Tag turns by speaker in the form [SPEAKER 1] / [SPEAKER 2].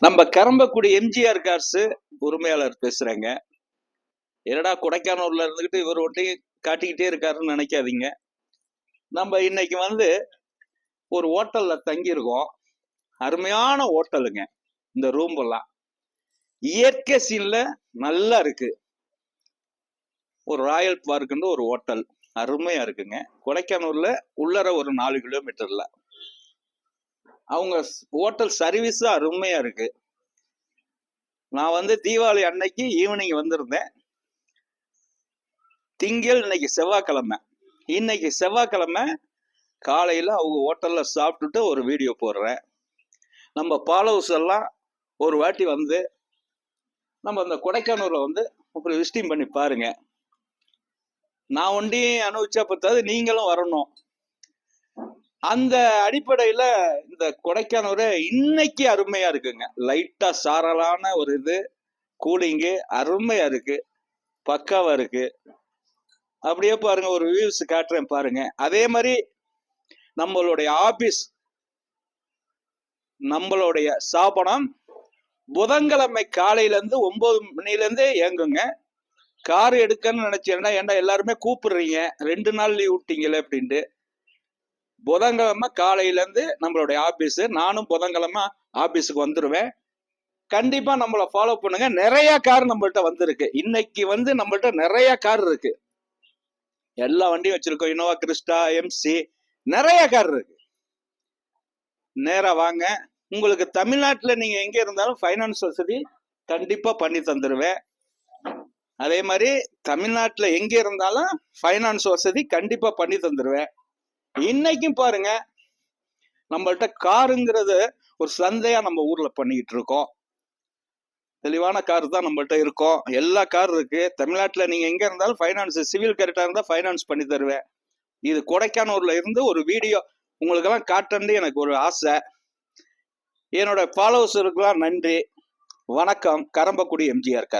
[SPEAKER 1] நம்ம கரம்பக்குடி எம்ஜிஆர் கார்ஸ் உரிமையாளர் பேசுறேங்க. என்னடா கொடைக்கானூர்ல இருந்துகிட்டு இவர் ஒட்டி காட்டிக்கிட்டே இருக்காருன்னு நினைக்காதீங்க. நம்ம இன்னைக்கு ஒரு ஹோட்டல்ல தங்கியிருக்கோம். அருமையான ஹோட்டலுங்க. இந்த ரூம் எல்லாம் இயற்கை சீன்ல நல்லா இருக்கு. ஒரு ராயல் பார்க்னு ஒரு ஹோட்டல் அருமையா இருக்குங்க. கொடைக்கானூர்ல உள்ளர ஒரு 4 கிலோமீட்டர்ல. அவங்க ஹோட்டல் சர்வீஸ் அருமையா இருக்கு. நான் தீபாவளி அன்னைக்கு ஈவினிங் வந்திருந்தேன். திங்கள் இன்னைக்கு செவ்வாய்க்கிழமை. இன்னைக்கு செவ்வாய்க்கிழமை காலையில அவங்க ஹோட்டல்ல சாப்பிட்டுட்டு ஒரு வீடியோ போடுறேன். நம்ம ஃபாலோவர்ஸ் எல்லாம் ஒரு வாட்டி நம்ம அந்த கொடைக்கானூர்ல ஒரு விசிட்டிங் பண்ணி பாருங்க. நான் ஒண்டியும் அனுபவிச்சா பத்தாது, நீங்களும் வரணும். அந்த அடிப்படையில இந்த கொடைக்கானூர் இன்னைக்கு அருமையா இருக்குங்க. லைட்டா சாரலான ஒரு கூலிங்கு அருமையா இருக்கு, பக்காவா இருக்கு. அப்படியே பாருங்க, ஒரு வியூஸ் காட்டுறேன் பாருங்க. அதே மாதிரி நம்மளுடைய ஆபீஸ், நம்மளுடைய ஸ்தாபனம் புதன்கிழமை காலையில இருந்து 9 மணில இருந்தே இயங்குங்க. கார் எடுக்கன்னு நினைச்சேன்னா ஏன்டா எல்லாருமே கூப்பிடுறீங்க 2 நாள் லீவ் விட்டீங்களே அப்படின்ட்டு. புதன்கிழமை காலையில இருந்து நம்மளுடைய ஆபீஸ். நானும் புதன்கிழமை ஆபீஸுக்கு வந்துருவேன். கண்டிப்பா நம்மளை ஃபாலோ பண்ணுங்க. நிறைய கார் நம்மள்ட்ட வந்திருக்கு. இன்னைக்கு நம்மள்ட்ட நிறைய கார் இருக்கு. எல்லா வண்டியும் வச்சிருக்கோம். இனோவா கிறிஸ்டா, எம்சி, நிறைய கார் இருக்கு. நேரா வாங்க. உங்களுக்கு தமிழ்நாட்டுல நீங்க எங்க இருந்தாலும் ஃபைனான்ஸ் வசதி கண்டிப்பா பண்ணி தந்துருவேன். அதே மாதிரி தமிழ்நாட்டுல எங்க இருந்தாலும் ஃபைனான்ஸ் வசதி கண்டிப்பா பண்ணி தந்துருவேன். இன்னைக்கும் பாருங்க, நம்மள்ட்ட காருங்கிறது ஒரு சந்தையா நம்ம ஊர்ல பண்ணிக்கிட்டு இருக்கோம். தெளிவான கார் தான் நம்மள்ட்ட இருக்கும். எல்லா கார் இருக்கு. தமிழ்நாட்டுல நீங்க எங்க இருந்தாலும் ஃபைனான்ஸ், சிவில் கரெக்டா இருந்தா ஃபைனான்ஸ் பண்ணி தருவேன். இது கொடைக்கானூர்ல இருந்து ஒரு வீடியோ உங்களுக்கெல்லாம் காட்டணும்னு எனக்கு ஒரு ஆசை. என்னோட ஃபாலோவர்ஸுக்கெல்லாம் நன்றி. வணக்கம். கரம்பக்குடி எம்ஜிஆர் கார்.